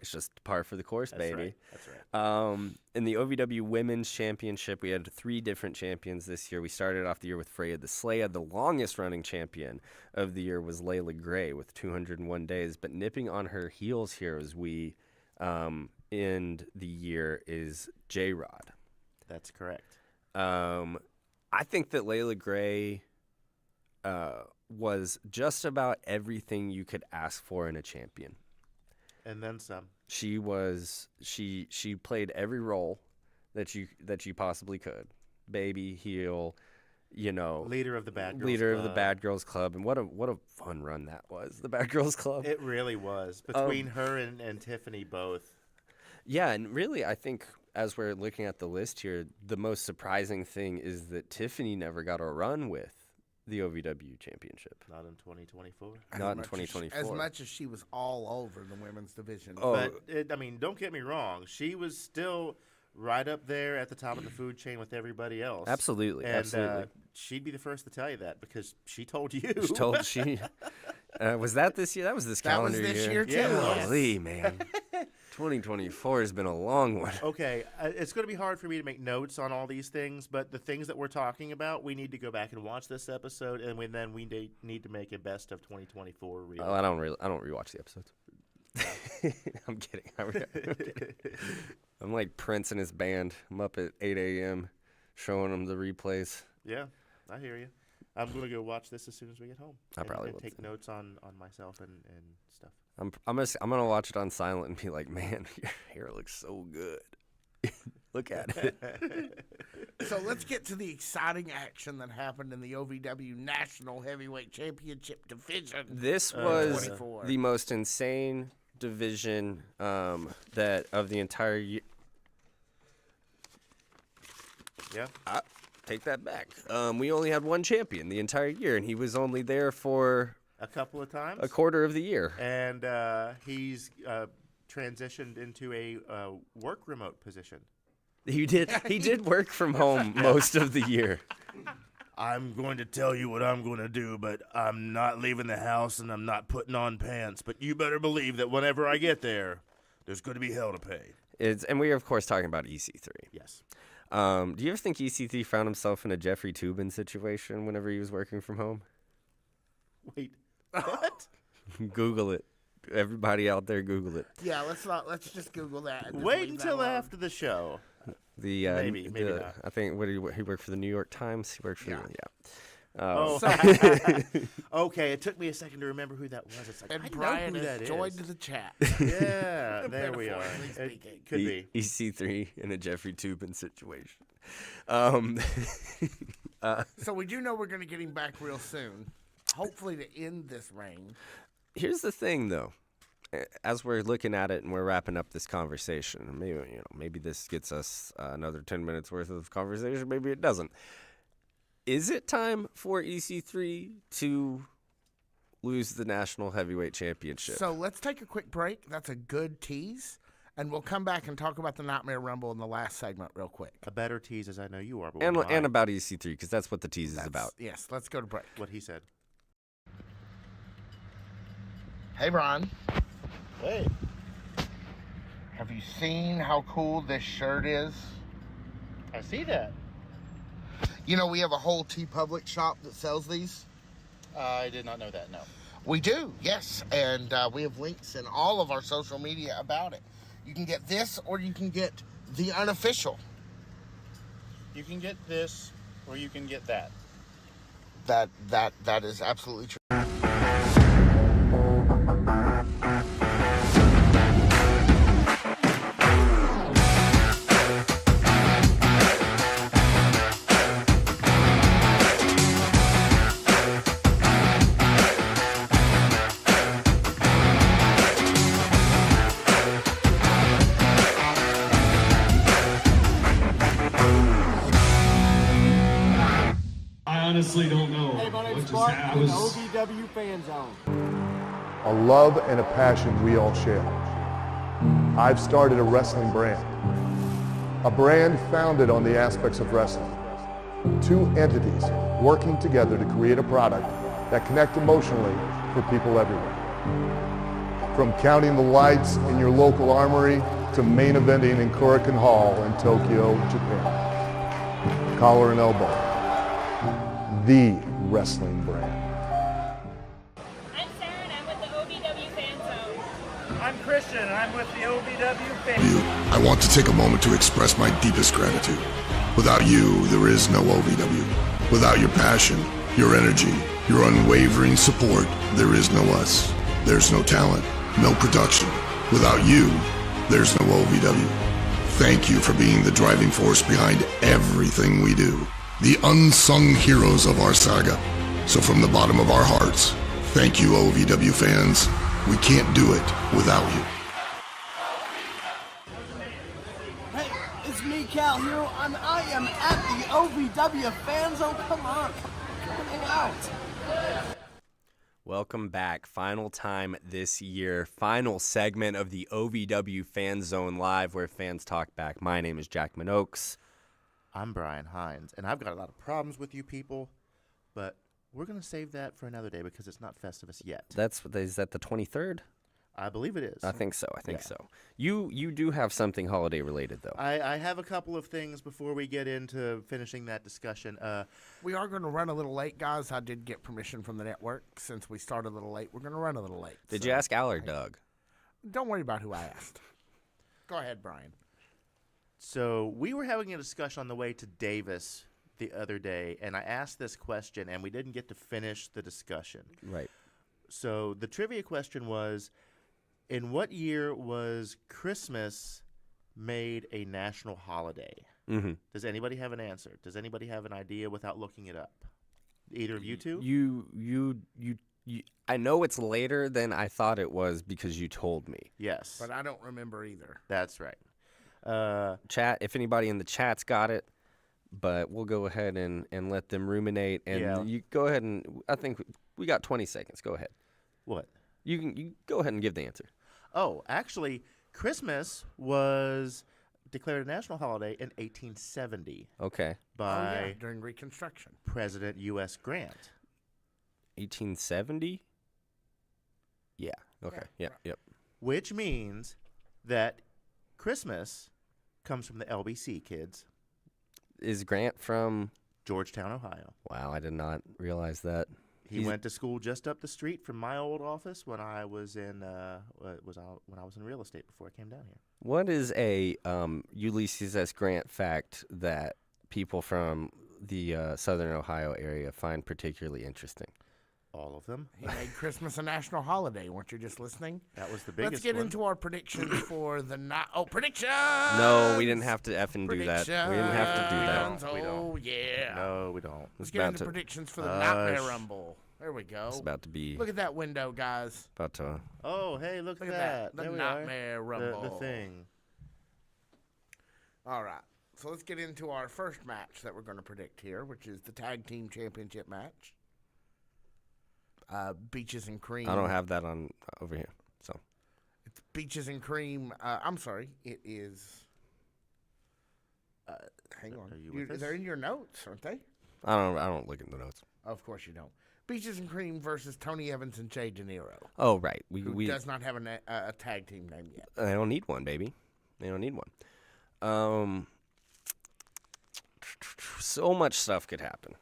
it's just par for the course, that's baby. Right. That's right. In the OVW Women's Championship, we had 3 different champions this year. We started off the year with Freya the Slaya. The longest-running champion of the year was Layla Gray with 201 days. But nipping on her heels here as we end the year is J-Rod. That's correct. I think that Layla Gray was just about everything you could ask for in a champion. And then some. She played every role that you possibly could. Baby, heel, leader of the Bad Girls Club. And what a fun run that was. The Bad Girls Club. It really was. Between her and Tiffany both. Yeah, and really I think as we're looking at the list here, the most surprising thing is that Tiffany never got a run with the OVW Championship. Not in 2024. Not in 2024. As much as she was all over the women's division. Oh. But, don't get me wrong. She was still right up there at the top of the food chain with everybody else. Absolutely. And she'd be the first to tell you that because she told you. Was that this year? That was this calendar year. That was this year, too. Yeah, Holy, man. 2024 has been a long one. Okay, it's going to be hard for me to make notes on all these things, but the things that we're talking about, we need to go back and watch this episode, and then we need to make a best of 2024 reel. Oh, I don't rewatch the episodes. I'm kidding. I'm like Prince and his band. I'm up at 8 a.m. showing them the replays. Yeah, I hear you. I'm going to go watch this as soon as we get home. I probably will take notes on myself and stuff. I'm gonna watch it on silent and be like, man, your hair looks so good. Look at it. So let's get to the exciting action that happened in the OVW National Heavyweight Championship division. This was the most insane division that of the entire year. Yeah. Take that back. We only had one champion the entire year, and he was only there for a couple of times, a quarter of the year. And he's transitioned into a work remote position. He did work from home most of the year. I'm going to tell you what I'm going to do, but I'm not leaving the house and I'm not putting on pants. But you better believe that whenever I get there, there's going to be hell to pay. And we are, of course, talking about EC3. Yes. Do you ever think EC3 found himself in a Jeffrey Toobin situation whenever he was working from home? Wait, what? Google it. Everybody out there, Google it. Yeah, let's just Google that. and just Wait leave that until alone. after the show. Maybe not. I think he worked for the New York Times. He worked for Yeah. Oh, okay. It took me a second to remember who that was. It's like, And I Brian know who has that joined is. the chat. Yeah, there we are. Metaphorically It speaking. could be. EC3 in a Jeffrey Toobin situation. So we do know we're going to get him back real soon. Hopefully to end this reign. Here's the thing, though. As we're looking at it and we're wrapping up this conversation, maybe this gets us another 10 minutes worth of conversation. Maybe it doesn't. Is it time for EC3 to lose the National Heavyweight Championship? So let's take a quick break. That's a good tease. And we'll come back and talk about the Nightmare Rumble in the last segment real quick. A better tease, as I know you are. But and about EC3, because that's what the tease is about. Yes, let's go to break. what he said. Hey, Brian. Hey. Have you seen how cool this shirt is? I see that. You know, we have a whole TeePublic shop that sells these. I did not know that, no. We do, yes. And we have links in all of our social media about it. You can get this or you can get the unofficial. You can get this or you can get that. That is absolutely true. I honestly don't know. Hey, my name's what just Mark happened. with the OVW Fan Zone. A love and a passion we all share. I've started a wrestling brand. A brand founded on the aspects of wrestling. Two entities working together to create a product that connect emotionally for people everywhere. From counting the lights in your local armory to main eventing in Korakuen Hall in Tokyo, Japan. Collar and elbow. The wrestling brand. I'm Sarah and I'm with the OVW Fan Zone. I'm Christian and I'm with the OVW Fan you. I want to take a moment to express my deepest gratitude. Without you, there is no OVW. Without your passion, your energy, your unwavering support, there is no us. There's no talent, no production. Without you, there's no OVW. Thank you for being the driving force behind everything we do. The unsung heroes of our saga. So from the bottom of our hearts, thank you, OVW fans. We can't do it without you. Hey, it's me, Cal Hero, and I am at the OVW Fan Zone. Come on, come hang out. Welcome back. Final time this year. Final segment of the OVW Fan Zone Live, where fans talk back. My name is Jack Minox. I'm Brian Hines, and I've got a lot of problems with you people, but we're going to save that for another day because it's not Festivus yet. Is that the 23rd? I believe it is. I think so. Yeah. So. You do have something holiday related, though. I have a couple of things before we get into finishing that discussion. We are going to run a little late, guys. I did get permission from the network. Since we started a little late, we're going to run a little late. Did So you ask Al or Doug? Don't worry about who I asked. Go ahead, Brian. So we were having a discussion on the way to Davis the other day, and I asked this question, and we didn't get to finish the discussion. Right. So the trivia question was, in what year was Christmas made a national holiday? Mm-hmm. Does anybody have an answer? Does anybody have an idea without looking it up? Either of you two? You. I know it's later than I thought it was because you told me. Yes, But I don't remember either. that's right. Chat, if anybody in the chat's got it, but we'll go ahead and let them ruminate. And Yeah. you go ahead and I think we got 20 seconds. Go ahead. What? You go ahead and give the answer. Oh, actually, Christmas was declared a national holiday in 1870 Okay. by During Reconstruction. President U.S. Grant. 1870? Yeah. Okay. Yep. Which means that Christmas comes from the LBC, kids. Is Grant from? Georgetown, Ohio. Wow, I did not realize that. He went to school just up the street from my old office when I was in real estate before I came down here. What is a Ulysses S. Grant fact that people from the southern Ohio area find particularly interesting? All of them. He made Christmas a national holiday. Weren't you just listening? That was the biggest Let's get one. into our predictions for the night. Oh, predictions! No, we didn't have to effing do that. We didn't have to do that. We don't. Oh, yeah. No, we don't. Let's get into predictions for the Nightmare Rumble. There we go. It's about to be. Look at that window, guys. About to. Oh, hey, look at that. The There we Nightmare are. Rumble. The thing. All right. So let's get into our first match that we're going to predict here, which is the Tag Team Championship match. Beaches and Cream. I don't have that on over here. So. It's Beaches and Cream. I'm sorry. It is. Hang on. Are you with us? They're in your notes, aren't they? I don't look at the notes. Of course you don't. Beaches and Cream versus Tony Evans and Jay De Niro. Oh right, who does not have a tag team name yet. They don't need one, baby. They don't need one. So much stuff could happen.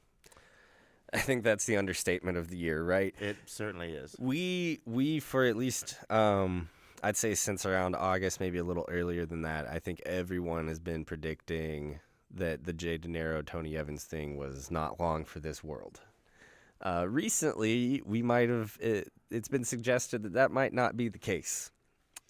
I think that's the understatement of the year, right? It certainly is. We for at least I'd say since around August, maybe a little earlier than that, I think everyone has been predicting that the Jay De Niro Tony Evans thing was not long for this world. Recently, we might have it's been suggested that might not be the case.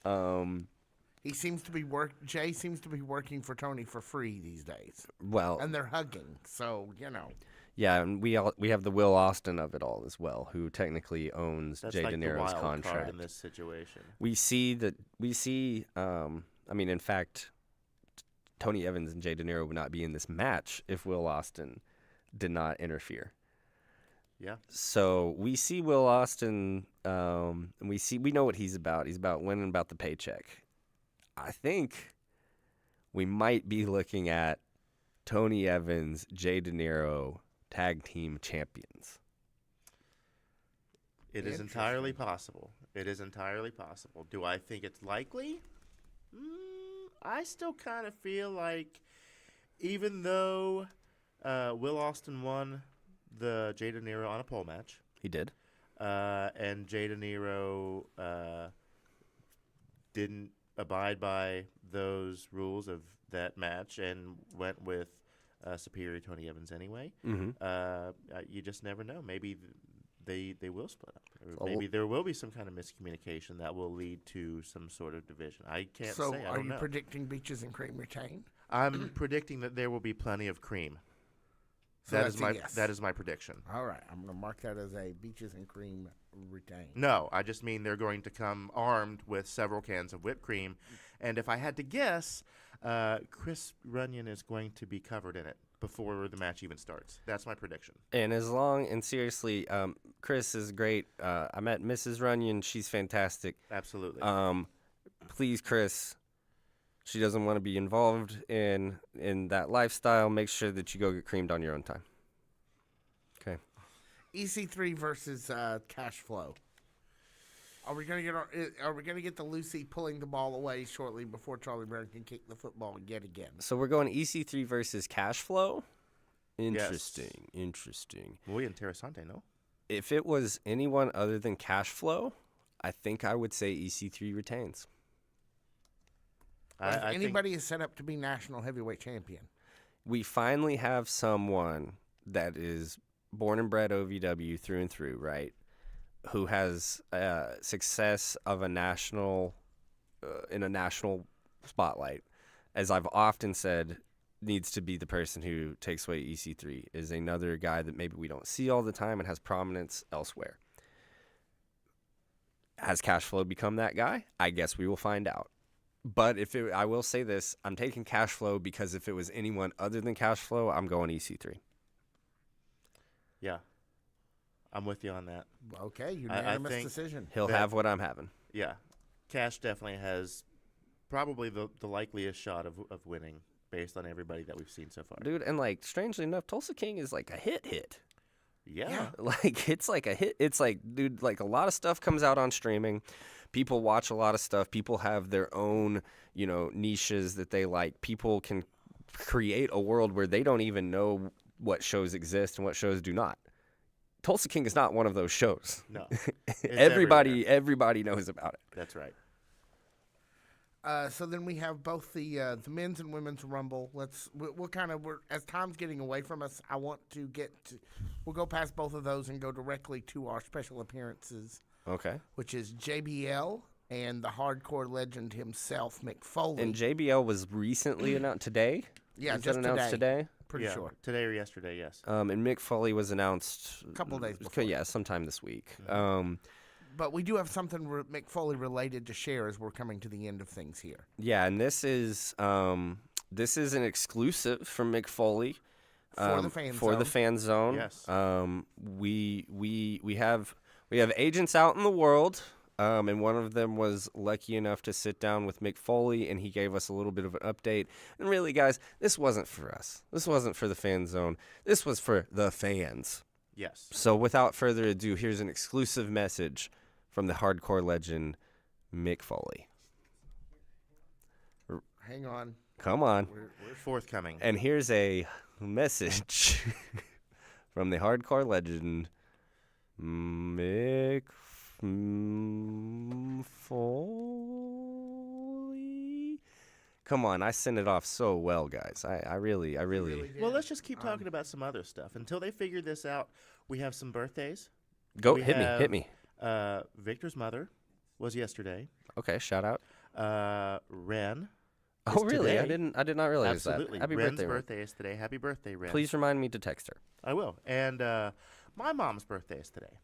He seems to be Jay seems to be working for Tony for free these days. Well, and they're hugging, so you know. Yeah, and we have the Will Austin of it all as well, who technically owns That's Jay like De Niro's the wild contract. card in this situation. We see. I mean, in fact, Tony Evans and Jay De Niro would not be in this match if Will Austin did not interfere. Yeah. So we see Will Austin, and we know what he's about. He's about winning, about the paycheck. I think we might be looking at Tony Evans, Jay De Niro tag team champions. It is entirely possible. It is entirely possible. Do I think it's likely? I still kind of feel like, even though Will Austin won the Jay De Niro on a pole match. He did. And Jay De Niro didn't abide by those rules of that match and went with superior Tony Evans anyway. Mm-hmm. You just never know. Maybe they will split up. Or maybe there will be some kind of miscommunication that will lead to some sort of division. I can't say. I don't know. So are you predicting Beaches and Cream retain? I'm predicting that there will be plenty of cream. So That is my prediction. All right, I'm going to mark that as a Beaches and Cream retain. No, I just mean they're going to come armed with several cans of whipped cream, and if I had to guess, Chris Runyon is going to be covered in it before the match even starts. That's my prediction. And seriously, Chris is great. I met Mrs. Runyon. She's fantastic. Absolutely. Please, Chris. She doesn't want to be involved in that lifestyle. Make sure that you go get creamed on your own time. Okay. EC3 versus Cash Flow. Are we gonna get the Lucy pulling the ball away shortly before Charlie Brown can kick the football yet again? So we're going EC3 versus Cash Flow. Interesting. Yes. Interesting. Muy interesante, no? If it was anyone other than Cash Flow, I think I would say EC3 retains. If anybody is set up to be national heavyweight champion, we finally have someone that is born and bred OVW through and through, right? Who has success of a national in a national spotlight. As I've often said, needs to be the person who takes away EC3 is another guy that maybe we don't see all the time and has prominence elsewhere. Has Cash Flow become that guy? I guess we will find out. But I will say this, I'm taking Cash Flow because if it was anyone other than Cash Flow, I'm going EC3. Yeah. I'm with you on that. Okay, unanimous decision. He'll have what I'm having. Yeah. Cash definitely has probably the likeliest shot of winning based on everybody that we've seen so far. Dude, and strangely enough, Tulsa King is like a hit. Yeah. It's like a hit. It's like, dude, a lot of stuff comes out on streaming. People watch a lot of stuff. People have their own, niches that they like. People can create a world where they don't even know what shows exist and what shows do not. Tulsa King is not one of those shows. No. Everybody knows about it. That's right. So then we have both the men's and women's Rumble. We'll kind of, as time's getting away from us, I want to we'll go past both of those and go directly to our special appearances. Okay. Which is JBL and the hardcore legend himself, Mick Foley. And JBL was recently announced today? Yeah, was just that announced today? Pretty sure. Today or yesterday, yes. And Mick Foley was announced a couple days before. Yeah, sometime this week. But we do have something Mick Foley related to share as we're coming to the end of things here. Yeah, and this is an exclusive from Mick Foley for the Fan Zone. Yes. We have agents out in the world, and one of them was lucky enough to sit down with Mick Foley, and he gave us a little bit of an update. And really, guys, this wasn't for us. This wasn't for the Fan Zone. This was for the fans. Yes. So without further ado, here's an exclusive message from the hardcore legend, Mick Foley. Hang on. Come on. We're forthcoming. And here's a message from the hardcore legend, Mick Foley. Come on, I sent it off so well, guys. I really. Well, let's just keep talking about some other stuff. Until they figure this out, we have some birthdays. Hit me. Victor's mother was yesterday. Okay, shout out. Ren. Oh, really? Today. I did not realize Absolutely. that. Happy Ren's birthday, Ren. birthday is today. Happy birthday, Ren. Please remind me to text her. I will. And my mom's birthday is today.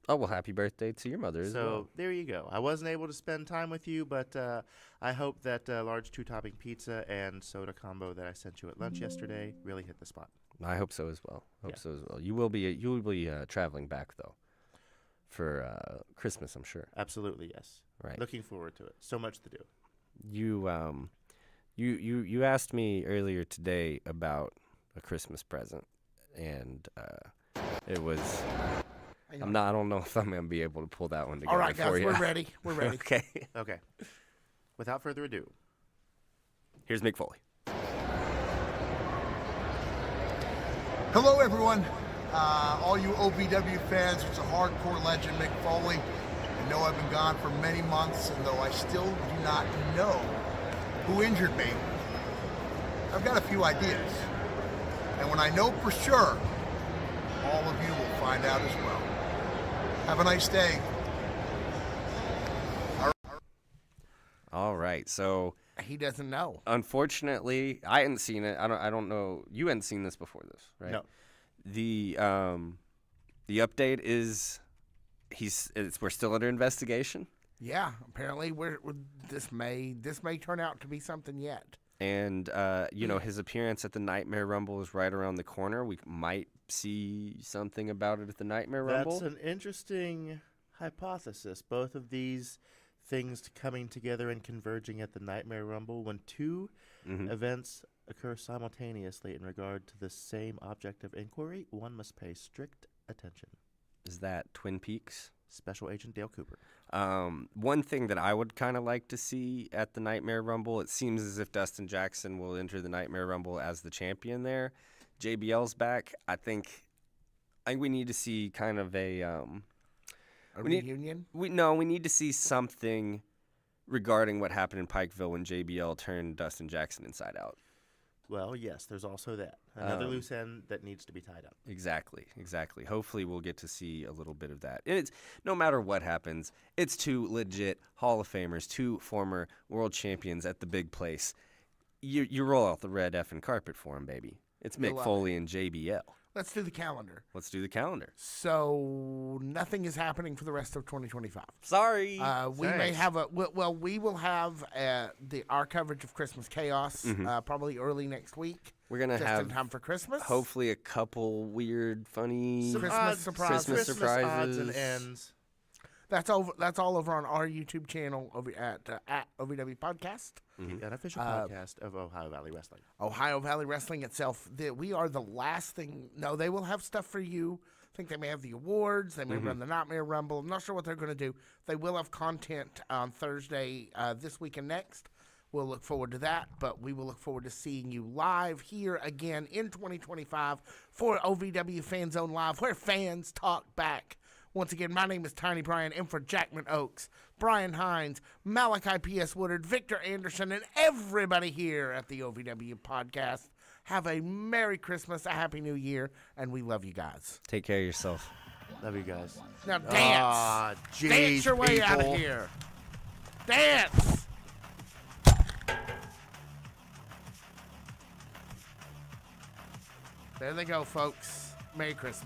Oh, well, happy birthday to your mother as well. So there you go. I wasn't able to spend time with you, but I hope that large 2-topping pizza and soda combo that I sent you at lunch yesterday really hit the spot. I hope so as well. You will be traveling back though for Christmas, I'm sure. Absolutely, yes. Right. Looking forward to it. So much to do. You asked me earlier today about a Christmas present, and it was. I don't know if I'm gonna be able to pull that one together. All right, guys, for you. we're ready. We're ready. Okay. Okay. Without further ado, here's Mick Foley. Hello, everyone. All you OVW fans, it's a hardcore legend, Mick Foley. I know I've been gone for many months, and though I still do not know who injured me, I've got a few ideas. And when I know for sure, all of you will find out as well. Have a nice day. All right, so he doesn't know. Unfortunately, I hadn't seen it. I don't know. You hadn't seen this before this, right? No. The update is we're still under investigation. Yeah, apparently this may turn out to be something yet. And his appearance at the Nightmare Rumble is right around the corner. We might see something about it at the Nightmare Rumble. That's an interesting hypothesis. Both of these things coming together and converging at the Nightmare Rumble when two events occur simultaneously in regard to the same object of inquiry, one must pay strict attention. Is that Twin Peaks? Special Agent Dale Cooper. One thing that I would kind of like to see at the Nightmare Rumble, it seems as if Dustin Jackson will enter the Nightmare Rumble as the champion there. JBL's back. I think we need to see kind of a reunion? We need to see something regarding what happened in Pikeville when JBL turned Dustin Jackson inside out. Well, yes, there's also that. Another loose end that needs to be tied up. Exactly. Hopefully we'll get to see a little bit of that. And it's no matter what happens, it's two legit Hall of Famers, two former world champions at the big place. You roll out the red effing carpet for them, baby. It's Mick Foley and JBL. Let's do the calendar. So nothing is happening for the rest of 2025. Sorry. We will have our coverage of Christmas Chaos probably early next week. We're gonna just have in time for Christmas. Hopefully, a couple weird, funny Christmas surprises. Christmas odds and ends. That's all over on our YouTube channel over at OVW Podcast. The unofficial podcast of Ohio Valley Wrestling. Ohio Valley Wrestling itself. We are the last thing. No, they will have stuff for you. I think they may have the awards. They may run the Nightmare Rumble. I'm not sure what they're going to do. They will have content on Thursday this week and next. We'll look forward to that, but we will look forward to seeing you live here again in 2025 for OVW Fan Zone Live, where fans talk back. Once again, my name is Tiny Brian, and for Jackman Oaks, Brian Hines, Malachi P.S. Woodard, Victor Anderson, and everybody here at the OVW Podcast, have a Merry Christmas, a Happy New Year, and we love you guys. Take care of yourself. Love you guys. Now dance. Dance your way out of here. Dance. There they go, folks. Merry Christmas.